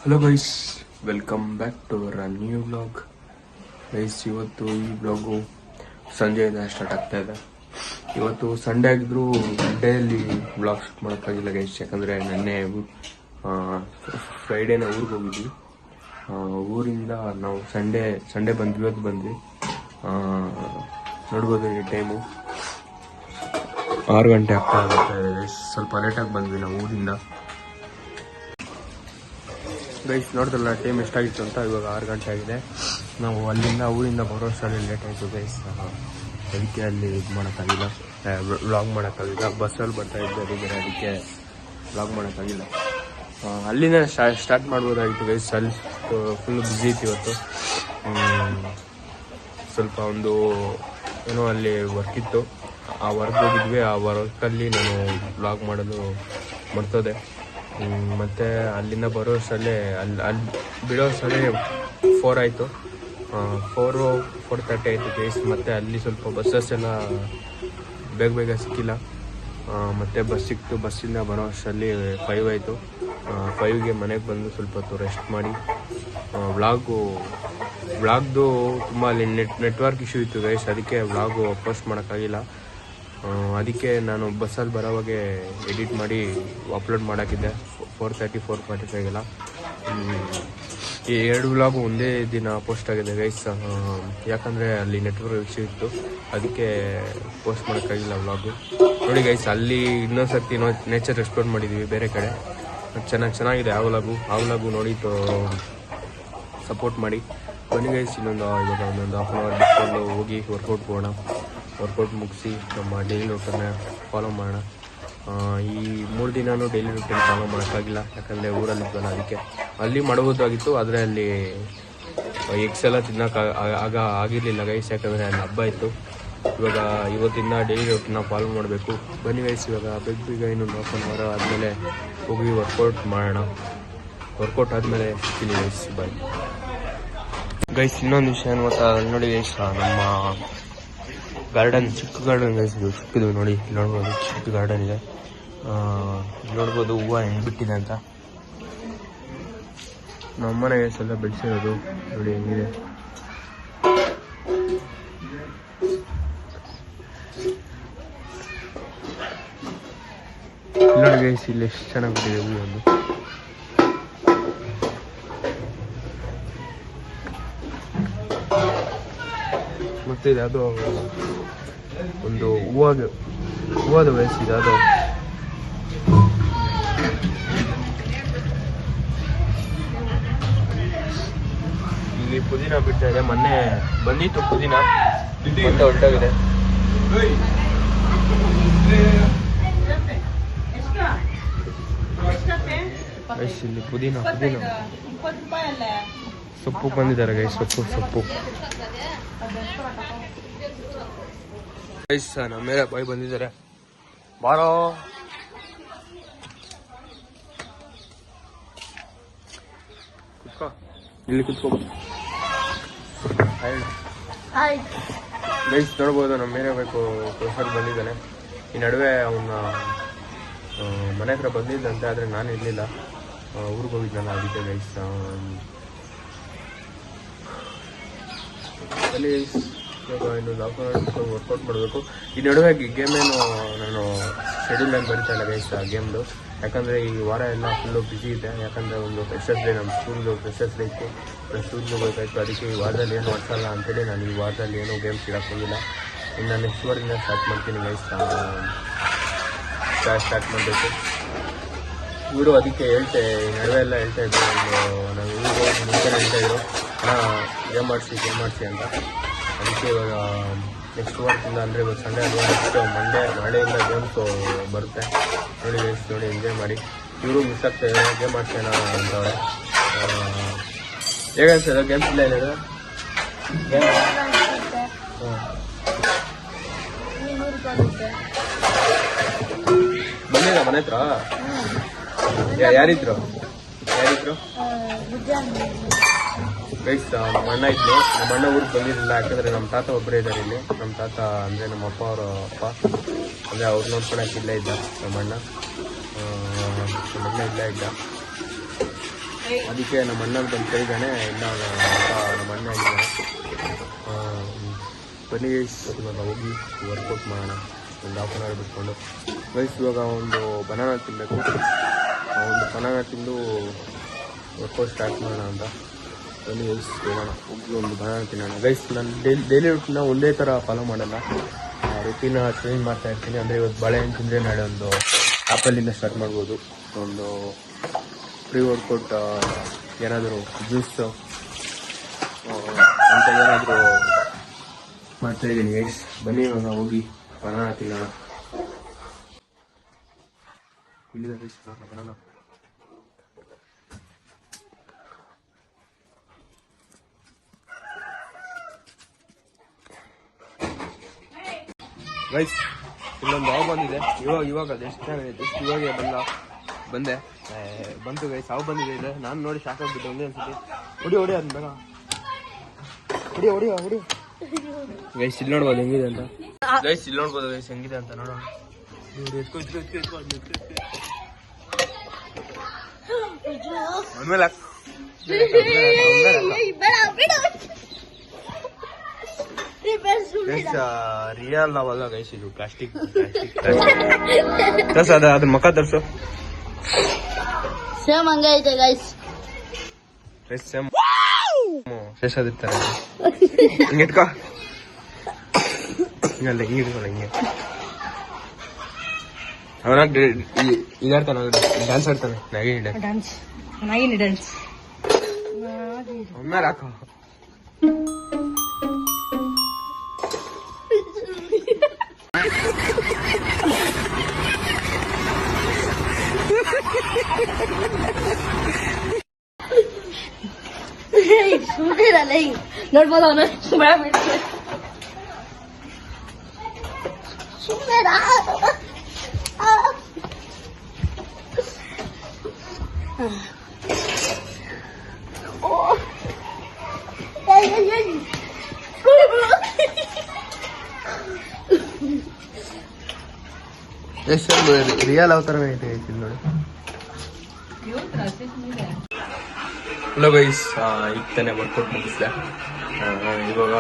Hello guys, welcome back to our new blog. Guys, ಇವತ್ತು ಈ blog ಸಂಜೆಯಿಂದ start ಆಗ್ತಾ ಇದೆ. ಇವತ್ತು ಸಂಡೇ ಆಗಿದ್ರು ಡೇಯಲ್ಲಿ ಬ್ಲಾಗ್ ಶೂಟ್ ಮಾಡೋಕ್ಕಾಗಿಲ್ಲ ಗೈಸ್, ಯಾಕಂದರೆ ನೆನ್ನೆ ಫ್ರೈಡೇನ ಊರಿಗೆ ಹೋಗಿದ್ವಿ. ಊರಿಂದ ನಾವು ಸಂಡೇ ಬಂದ್ವಿ, ಇವತ್ತು ಬಂದ್ವಿ. ನೋಡ್ಬೋದು ಈ ಟೈಮು 6 ಗಂಟೆ ಆಗ್ತಾ ಆಗುತ್ತೆ ಗೈಸ್. ಸ್ವಲ್ಪ ಲೇಟಾಗಿ ಬಂದ್ವಿ ನಾವು ಊರಿಂದ. ಗೈಸ್ ನೋಡಿದ್ರಲ್ಲ ಟೈಮ್ ಎಷ್ಟಾಗಿತ್ತು ಅಂತ. ಇವಾಗ 6 ಗಂಟೆ ಆಗಿದೆ. ನಾವು ಊರಿಂದ ಬರೋಷ್ಟರಲ್ಲಿ ಲೇಟ್ ಆಯಿತು ಗೈಸ್. ಅದಕ್ಕೆ ಅಲ್ಲಿ ಇದು ಮಾಡೋಕ್ಕಾಗಿಲ್ಲ, ವ್ಲಾಗ್ ಮಾಡೋಕ್ಕಾಗಿಲ್ಲ. ಬಸ್ಸಲ್ಲಿ ಬರ್ತಾ ಇದ್ದೆ, ಅದಕ್ಕೆ ವ್ಲಾಗ್ ಮಾಡೋಕ್ಕಾಗಿಲ್ಲ. ಅಲ್ಲಿಂದ ಸ್ಟಾರ್ಟ್ ಮಾಡ್ಬೋದಾಗಿತ್ತು ಗೈಸ್. ಅಲ್ಲಿ ಫುಲ್ ಬ್ಯುಸಿ ಇತ್ತು ಇವತ್ತು. ಸ್ವಲ್ಪ ಒಂದು ಏನೋ ಅಲ್ಲಿ ವರ್ಕ್ ಇತ್ತು, ಆ ವರ್ಕ್ ಹೋಗಿದ್ವಿ. ಆ ವರ್ಕಲ್ಲಿ ನಾನು ವ್ಲಾಗ್ ಮಾಡೋದು ಮರ್ತೋದೆ. ಮತ್ತು ಅಲ್ಲಿಂದ ಬರೋಷ್ಟರಲ್ಲೇ ಅಲ್ಲಿ ಬಿಡೋಷ್ಟರಲ್ಲೇ 4 ಆಯಿತು. 4:30 ಆಯಿತು ಗೈಸ್. ಮತ್ತು ಅಲ್ಲಿ ಸ್ವಲ್ಪ ಬಸ್ಸಸ್ ಎಲ್ಲ ಬೇಗ ಸಿಕ್ಕಿಲ್ಲ. ಮತ್ತು ಬಸ್ ಸಿಕ್ತು. ಬಸ್ಸಿಂದ ಬರೋ ಅಷ್ಟರಲ್ಲಿ 5 ಆಯಿತು. 5ಗೆ ಮನೆಗೆ ಬಂದು ಸ್ವಲ್ಪ ಹೊತ್ತು ರೆಸ್ಟ್ ಮಾಡಿ ವ್ಲಾಗ್ದು ತುಂಬ ಅಲ್ಲಿ ನೆಟ್ವರ್ಕ್ ಇಶ್ಯೂ ಇತ್ತು ಗೈಸ್. ಅದಕ್ಕೆ ವ್ಲಾಗು ಪೋಸ್ಟ್ ಮಾಡೋಕ್ಕಾಗಿಲ್ಲ. ಅದಕ್ಕೆ ನಾನು ಬಸ್ಸಲ್ಲಿ ಬರೋವಾಗೆ ಎಡಿಟ್ ಮಾಡಿ ಅಪ್ಲೋಡ್ ಮಾಡೋಕ್ಕಿದ್ದೆ 4:30, 4:45ಗೆಲ್ಲ. ಈ 2 ವ್ಲಾಗು ಒಂದೇ ದಿನ ಪೋಸ್ಟ್ ಆಗಿದೆ ಗೈಸ್. ಯಾಕಂದರೆ ಅಲ್ಲಿ ನೆಟ್ವರ್ಕ್ ಇಶ್ಯೂ ಇತ್ತು, ಅದಕ್ಕೆ ಪೋಸ್ಟ್ ಮಾಡೋಕ್ಕಾಗಿಲ್ಲ ವ್ಲಾಗು. ನೋಡಿ ಗೈಸ್, ಅಲ್ಲಿ ಇನ್ನೊಂದು ಸರ್ತಿ ನೇಚರ್ ಎಕ್ಸ್ಪ್ಲೋರ್ ಮಾಡಿದ್ವಿ ಬೇರೆ ಕಡೆ. ಚೆನ್ನಾಗಿದೆ ಆ ವ್ಲಾಗು ನೋಡಿ ಸಪೋರ್ಟ್ ಮಾಡಿ. ಬನ್ನಿ ಗೈಸ್, ಇವಾಗ ಒಂದೊಂದು ಹಾಫ್ ಆನ್ ಅವರ್ ಬಿಟ್ಕೊಂಡು ಹೋಗಿ ವರ್ಕೌಟ್ ಹೋಗೋಣ. ವರ್ಕೌಟ್ ಮುಗಿಸಿ ನಮ್ಮ ಡೈಲಿ ರೂಟನ್ನ ಫಾಲೋ ಮಾಡೋಣ. ಈ 3 ದಿನವೂ ಡೈಲಿ ರೂಟೀನ್ ಫಾಲೋ ಮಾಡೋಕ್ಕಾಗಿಲ್ಲ, ಯಾಕಂದರೆ ಊರಲ್ಲಿದ್ವಲ್ಲ. ಅದಕ್ಕೆ ಅಲ್ಲಿ ಮಾಡಬಹುದಾಗಿತ್ತು, ಆದರೆ ಅಲ್ಲಿ ಎಗ್ಸ್ ಎಲ್ಲ ತಿನ್ನೋಕೆ ಆಗಿರಲಿಲ್ಲ ಗೈಸ್, ಯಾಕಂದರೆ ಅಲ್ಲಿ ಹಬ್ಬ ಇತ್ತು. ಇವತ್ತಿಂದ ಡೈಲಿ ರೂಟೀನ್ನ ಫಾಲೋ ಮಾಡಬೇಕು. ಬನ್ನಿ ಗೈಸ್, ಇವಾಗ ಬೇಗ ಇನ್ನೊಂದು ಹಾಫ್ ಆನ್ ಅವರ್ ಆದಮೇಲೆ ಹೋಗಿ ವರ್ಕೌಟ್ ಮಾಡೋಣ. ವರ್ಕೌಟ್ ಆದಮೇಲೆ ಸಿಗ್ತೀನಿ ಗೈಸ್, ಬಾಯ್. ಗೈಸ್, ಇನ್ನೊಂದು ವಿಷಯ ಏನು ಗೊತ್ತಾ ನೋಡಿ ಗೈಸ್, ನಮ್ಮ ಗಾರ್ಡನ್, ಚಿಕ್ಕ ಗಾರ್ಡನ್ ಗೈಸ್, ಇದು ಚಿಕ್ಕದು ನೋಡಿ. ನೋಡ್ಬೋದು ಚಿಕ್ಕ ಗಾರ್ಡನ್ ಇದೆ. ನೋಡ್ಬೋದು ಹೂವು ಹೆಂಗೆ ಬಿಟ್ಟಿದೆ ಅಂತ. ನಮ್ಮನೆ ಗೈಸ್ ಎಲ್ಲ ಬೆಳೆಸಿರೋದು ನೋಡಿ ಹೆಂಗಿದೆ. ನೋಡಿ ಗೈಸ್, ಇಲ್ಲಿ ಎಷ್ಟು ಚೆನ್ನಾಗಿ ಬಿಟ್ಟಿದೆ ಹೂವು ಒಂದು. ಮತ್ತು ಇದು ಯಾವುದೋ ಒಂದು ಹೂವಾದ ವಯಸ್ಸಿದೆ. ಅದು ಇಲ್ಲಿ ಪುದೀನ ಬಿಡ್ತಾ ಇದೆ. ಮೊನ್ನೆ ಬಂದಿತ್ತು ಪುದೀನ, ಮತ್ತೆ ಹೊರಟೋಗಿದೆ. ಇಲ್ಲಿ ಪುದೀನ ಸೊಪ್ಪು ಬಂದಿದ್ದಾರೆ ಗೈಸ್, ಸೊಪ್ಪು ಗೈಸ್. ನಮ್ಮ ಮೇಲೆ ಬಾಯ್ ಬಂದಿದ್ದಾರೆ, ಬಾರೋ. ಇಲ್ಲಿ ಕುತ್ಕೋ ಗೈಸ್. ನೋಡ್ಬೋದು ನಮ್ಮ ಮೇಲೆ ಬೇಕು ಪ್ರೊಫೆಸರ್ ಬಂದಿದ್ದಾನೆ. ಈ ನಡುವೆ ಅವನ ಮನೆ ಹತ್ರ ಬಂದಿದ್ದಂತೆ, ಆದರೆ ನಾನು ಇರಲಿಲ್ಲ, ಊರಿಗೆ ಹೋಗಿದ್ನಲ್ಲ. ಅದಕ್ಕೆ ಗೈಸ್ ಅಲ್ಲಿ ಇನ್ನೊಂದು ಹಾಫ್ ಆನ್ ಅವರ್ ವರ್ಕೌಟ್ ಮಾಡಬೇಕು. ಈ ನಡುವೆ ಗೇಮೇನು ನಾನು ಶೆಡ್ಯೂಲ್ ಆಗಿ ಬರೀತಾ ಇಲ್ಲ ಗೈಸ್ ಆ ಗೇಮ್ದು, ಯಾಕಂದರೆ ಈ ವಾರ ಎಲ್ಲ ಫುಲ್ಲು ಬ್ಯುಸಿ ಇದೆ. ಯಾಕಂದರೆ ಒಂದು ಫ್ರೆಶರ್ಸ್ ಡೇ, ನಮ್ಮ ಸ್ಕೂಲ್ದು ಫ್ರೆಶರ್ಸ್ ಡೇ ಇತ್ತು, ಸ್ಕೂಲ್ಗೆ ಬೇಕಾಯಿತು. ಅದಕ್ಕೆ ಈ ವಾರದಲ್ಲಿ ಏನು ಮಾಡ್ಸಲ್ಲ ಅಂತೇಳಿ ನಾನು ಈ ವಾರದಲ್ಲಿ ಏನೂ ಗೇಮ್ಸ್ ಇಡಕ್ಕೆ ಹೋಗಿಲ್ಲ. ಇನ್ನು ನೆಕ್ಸ್ಟ್ ವಾರದಿಂದ ಸ್ಟಾರ್ಟ್ ಮಾಡ್ತೀನಿ ಗೈಸ್, ಸ್ಟಾರ್ಟ್ ಮಾಡಬೇಕು ಇವರು. ಅದಕ್ಕೆ ಈ ನಡುವೆ ಎಲ್ಲ ಹೇಳ್ತಾ ಇದ್ರು, ನಾವು ಊರಿಗೆ ಹೋಗಿ ಮುಂಚೆ ಹೇಳ್ತಾಯಿದ್ರು ಗೇಮ್ ಮಾಡಿಸಿ ಅಂತ. ಅದಕ್ಕೆ ಇವಾಗ ನೆಕ್ಸ್ಟ್ ವಾರದಿಂದ, ಅಂದರೆ ಇವಾಗ ಸಂಡೇ ಅಲ್ವಾ, ನೆಕ್ಸ್ಟ್ ಮಂಡೇ ನಾಳೆಯಿಂದ ಗೇಮ್ಸು ಬರುತ್ತೆ. ನೋಡಿ ಗೈಸ್, ನೋಡಿ ಎಂಜಾಯ್ ಮಾಡಿ. ಇವರು ಮಿಸ್ ಆಗ್ತಾಯಿದೆ, ಗೇಮ್ ಆಡ್ಸೋಣ ಅಂತವ್ರೆ. ಹೇಗೆ ಅನ್ಸೋದು ಗೇಮ್ಸ್ ಇಲ್ಲ ಏನಾದ್ರು? ಬಂದಿಲ್ಲ ಮನೆ ಹತ್ರ? ಯಾರಿದ್ರು ಗೈಸ್? ನಮ್ಮ ಅಣ್ಣ ಇದ್ರು. ನಮ್ಮ ಅಣ್ಣ ಊರಿಗೆ ಬಂದಿರಲಿಲ್ಲ, ಯಾಕಂದರೆ ನಮ್ಮ ತಾತ ಒಬ್ಬರೇ ಇದ್ದಾರೆ ಇಲ್ಲಿ. ನಮ್ಮ ತಾತ ಅಂದರೆ ನಮ್ಮ ಅಪ್ಪ ಅವರ ಅಪ್ಪ, ಅಂದರೆ ಅವ್ರು ನೋಡ್ಕೊಳಕ್ಕೆ ಇಲ್ಲೇ ಇದ್ದ ನಮ್ಮ ಅಣ್ಣ ಇಲ್ಲೇ ಇದ್ದ. ಅದಕ್ಕೆ ನಮ್ಮ ಅಣ್ಣ ಬಂದು ಕೈದಾನೆ ಇನ್ನ ನಮ್ಮ ಅಣ್ಣ ಇದ್ದಾನೆ. ಬನ್ನಿ ಗೈಸ್ ಇವಾಗ ಹೋಗಿ ವರ್ಕೌಟ್ ಮಾಡೋಣ ಒಂದು ಹಾಫ್ ಆನ್ ಅವರ್ ಬಿಟ್ಕೊಂಡು. ಗೈಸ್ ಇವಾಗ ಒಂದು ಬನಾನ ತಿನ್ನಬೇಕು. ಒಂದು ಬನಾನ ತಿಂದು ವರ್ಕೌಟ್ ಸ್ಟಾರ್ಟ್ ಮಾಡೋಣ ಅಂತ. ಬನ್ನಿ ಗೈಸ್ ಹೋಗೋಣ, ಹೋಗಿ ಒಂದು ಬನಾನ ತಿನ್ನೋಣ. ಗೈಸ್ ನಾನು ಡೈಲಿ ರೂಟೀನ ಒಂದೇ ಥರ ಫಾಲೋ ಮಾಡಲ್ಲ, ರೂಟೀನ ಚೇಂಜ್ ಮಾಡ್ತಾ ಇರ್ತೀನಿ. ಅಂದರೆ ಇವತ್ತು ಬಾಳೆಹಣ್ಣು ತಿಂದರೆ ನಾಳೆ ಒಂದು ಆ್ಯಪಲಿಂದ ಸ್ಟಾರ್ಟ್ ಮಾಡ್ಬೋದು. ಒಂದು ಪ್ರೀ ವರ್ಕೌಟ್ ಏನಾದರೂ ಜ್ಯೂಸ್ ಅಂತ ಏನಾದರೂ ಮಾಡ್ತಾಯಿದ್ದೀನಿ ಗೈಸ್. ಬನ್ನಿ ಇವಾಗ ಹೋಗಿ ಬನಾನ ತಿನ್ನೋಣ. ಇಲ್ಲಿದೆ ಗೈಸ್ ಬನಾನ. ಗೈಸ್ ಇಲ್ಲೊಂದು ಹಾವು ಬಂದಿದೆ. ಇವಾಗ ಅದು ಎಷ್ಟು ಚೆನ್ನಾಗಿದೆ, ಎಷ್ಟು ಇವಾಗ ಬಂತು ಗೈಸ್. ಹಾವು ಬಂದಿದೆ ಇದೆ. ನಾನು ನೋಡಿ ಶಾಕ್ ಆಗ್ಬಿಟ್ಟು ಒಂದೇ ಅನ್ಸುತ್ತೆ. ಹೊಡಿ ಅದನ್ನ ಬೇಗ ಹೊಡಿ ಗೈಸ್. ಇಲ್ಲಿ ನೋಡ್ಬೋದು ಹೆಂಗಿದೆ ಅಂತ. ಗೈಸ್ ಇಲ್ಲಿ ನೋಡ್ಬೋದು ಗೈಸ್ ಹೆಂಗಿದೆ ಅಂತ ನೋಡೋಣ. ಆಮೇಲೆ ರಿಯಲ್ ನಾವಲ್ಲ ಗೈಸ್, ಇದು ಪ್ಲಾಸ್ಟಿಕ್. ಅದ್ರ ಮುಖ ತರ್ಸು. ಸೇಮ್ ಹಂಗೈತೆ ಗೈಸ್. ಸೇಮ್ ಶೇಷದಿರ್ತಾರೆ. ಹಿಂಗೆ ಇಟ್ಕೋ, ಹಿಂಗಲ್ಲ ಹಿಂಗೆ ಇಟ್ಕೊಳ್ಳ. ಹಿಂಗೆ ಅವನಾಗ ಇದಾಡ್ತಾನೆ, ಡ್ಯಾನ್ಸ್ ಆಡ್ತಾನೆ. ನಾಗಿನಿ ಡ್ಯಾನ್ಸ್ ಒಮ್ಮೆ ಹಾಕೋ. ನೋಡ್ಬೋದು ಅವನು ರಿಯಲ್ ಅವತಾರನೇ ಐತೆ ಇಲ್ಲಿ ನೋಡಿ. ಹಲೋ ಗೈಸ್, ಈಗ ತಾನೇ ವರ್ಕೌಟ್ ಮುಗಿಸಿದೆ. ಇವಾಗ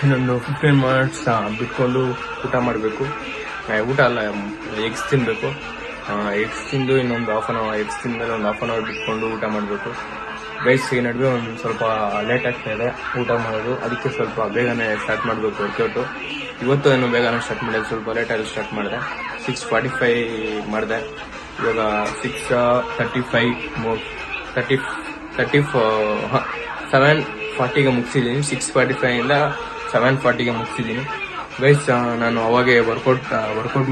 ಇನ್ನೊಂದು 15 ಮಿನಿಟ್ಸ್ ಬಿಟ್ಕೊಂಡು ಊಟ ಮಾಡಬೇಕು. ಊಟ ಅಲ್ಲ, ಎಗ್ಸ್ ತಿನ್ನಬೇಕು. ಎಗ್ಸ್ ತಿಂದು ಇನ್ನೊಂದು ಹಾಫ್ ಆನ್ ಅವರ್, ಎಗ್ಸ್ ತಿಂದಮೇಲೆ ಒಂದು ಹಾಫ್ ಆನ್ ಅವರ್ ಬಿಟ್ಕೊಂಡು ಊಟ ಮಾಡಬೇಕು. ಗೈಸ್ ಈ ನಡುವೆ ಒಂದು ಸ್ವಲ್ಪ ಲೇಟ್ ಆಗ್ತಾ ಇದೆ ಊಟ ಮಾಡೋದು. ಅದಕ್ಕೆ ಸ್ವಲ್ಪ ಬೇಗನೆ ಸ್ಟಾರ್ಟ್ ಮಾಡಬೇಕು ವರ್ಕೌಟು. ಇವತ್ತು ಏನು ಬೇಗನೆ ಸ್ಟಾರ್ಟ್ ಮಾಡಿದೆ, ಸ್ವಲ್ಪ ಲೇಟಾಗಿ ಸ್ಟಾರ್ಟ್ ಮಾಡಿದೆ. 6:45 ಮಾಡಿದೆ. ಇವಾಗ 7:40ಗೆ ಮುಗಿಸಿದ್ದೀನಿ. 6:45ಇಂದ 7:40ಗೆ ಮುಗಿಸಿದ್ದೀನಿ. ಗೈಸ್ ನಾನು ಅವಾಗೆ ವರ್ಕೌಟ್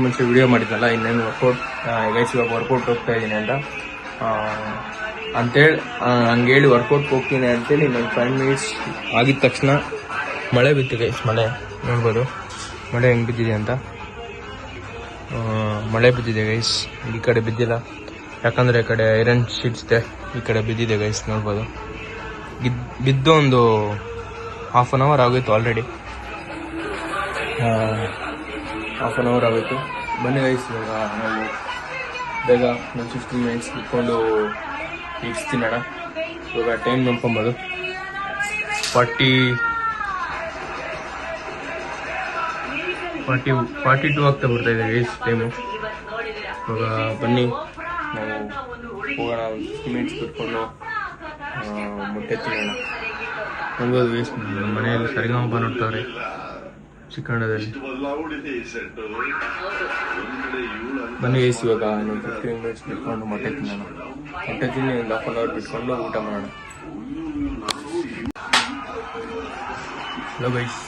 ಮುಂಚೆ ವಿಡಿಯೋ ಮಾಡಿದ್ನಲ್ಲ, ಇನ್ನೇನು ವರ್ಕೌಟ್ ಗೈಸ್ ಇವಾಗ ವರ್ಕೌಟ್ ಹೋಗ್ತಾ ಇದ್ದೀನಿ ಅಂತೇಳಿ ಹಂಗೇಳಿ ವರ್ಕೌಟ್ಗೆ ಹೋಗ್ತೀನಿ ಅಂತೇಳಿ ಇನ್ನೊಂದು 5 ಮಿನಿಟ್ಸ್ ಆಗಿದ ತಕ್ಷಣ ಮಳೆ ಬಿತ್ತು ಗೈಸ್. ಮಳೆ ನೋಡ್ಬೋದು, ಮಳೆ ಹೆಂಗೆ ಬಿದ್ದಿದೆ ಅಂತ. ಮಳೆ ಬಿದ್ದಿದೆ ಗೈಸ್. ಈ ಕಡೆ ಬಿದ್ದಿಲ್ಲ, ಯಾಕಂದರೆ ಈ ಕಡೆ ಐರನ್ ಶೀಟ್ಸ್ ಇದೆ. ಈ ಕಡೆ ಬಿದ್ದಿದೆ ಗೈಸ್, ನೋಡ್ಬೋದು. ಬಿದ್ದು ಒಂದು ಹಾಫ್ ಆನ್ ಅವರ್ ಆಗೋಯ್ತು ಆಲ್ರೆಡಿ. ಹಾಫ್ ಆನ್ ಅವರ್ ಆಗೋಯ್ತು. ಬನ್ನಿ ಗೈಸ್ ಇವಾಗ ನಾವು ಬೇಗ ಒಂದು 15 ಮಿನಿಟ್ಸ್ ಬಿಟ್ಕೊಂಡು ಎಗ್ಸ್ ತಿನ್ನೋಣ. ಇವಾಗ ಟೈಮ್ ನೋಡ್ಕೊಬೋದು 42 ಆಗ್ತಾ ಬರ್ತಾ ಇದೆ ಗೈಸ್ ಟೈಮು. ಇವಾಗ ಬನ್ನಿ ನಾವು ಹೋಗೋಣ. 15 ಮಿನಿಟ್ಸ್ ಬಿಟ್ಕೊಂಡು ಮೊಟ್ಟೆ ತಿನ್ನೋಣ. ನೋಡ್ಬೋದು ಗೈಸ್, ಮನೆಯಲ್ಲಿ ಸರಿಗಮಪ ನೋಡ್ತಾವ್ರೆ ಚಿಕ್ಕಣ್ಣದಲ್ಲಿ. ಬನ್ನಿ ಗೈಸ್ ಇವಾಗ ನಾನು 15 ಮಿನಿಟ್ಸ್ ಬಿಟ್ಕೊಂಡು ಮೊಟ್ಟೆ ತಿನ್ನೋಣ. ಮೊಟ್ಟೆ ತಿನ್ನಿ ಒಂದು ಹಾಫ್ ಆನ್ ಅವರ್ ಬಿಟ್ಕೊಂಡು ಊಟ ಮಾಡೋಣ. ಹಲೋ ಗೈಸ್,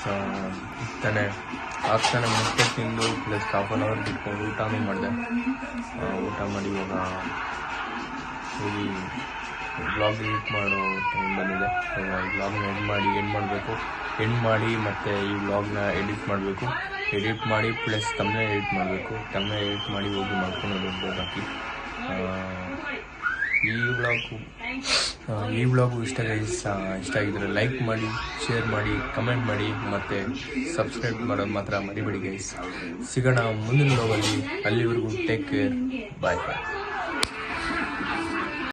ತಾನೇ ಆಗ್ತಾನೆ ಮೊಟ್ಟೆ ತಿಂದು ಪ್ಲಸ್ ಹಾಫ್ ಆನ್ ಅವರ್ ಬಿಟ್ಕೊಂಡು ಊಟನೂ ಮಾಡಿದೆ. ಊಟ ಮಾಡಿ ಇವಾಗ ಹೋಗಿ ಬ್ಲಾಗ್ ಎಡಿಟ್ ಮಾಡೋ ಟೈಮ್ ಬಂದಿದೆ. ಬ್ಲಾಗ್ನ ಎಂಡ್ ಮಾಡಿ ಮತ್ತೆ ಈ ವ್ಲಾಗ್ನ ಎಡಿಟ್ ಮಾಡಬೇಕು. ಎಡಿಟ್ ಮಾಡಿ ಪ್ಲಸ್ ತಮ್ಮನೇ ಎಡಿಟ್ ಮಾಡಬೇಕು. ತಮ್ಮನೇ ಎಡಿಟ್ ಮಾಡಿ ಹೋಗಿ ಮಾಡ್ಕೊಂಡು ಹಾಕಿ. ಈ ವ್ಲಾಗು ಇಷ್ಟ ಆಗಿದ್ರೆ ಲೈಕ್ ಮಾಡಿ, ಶೇರ್ ಮಾಡಿ, ಕಮೆಂಟ್ ಮಾಡಿ ಮತ್ತು ಸಬ್ಸ್ಕ್ರೈಬ್ ಮಾಡೋದು ಮಾತ್ರ ಮರಿಬೇಡಿ ಗೈಸ್. ಸಿಗೋಣ ಮುಂದಿನ ವ್ಲಾಗಲ್ಲಿ. ಅಲ್ಲಿವರೆಗೂ ಟೇಕ್ ಕೇರ್, ಬಾಯ್ ಬಾಯ್.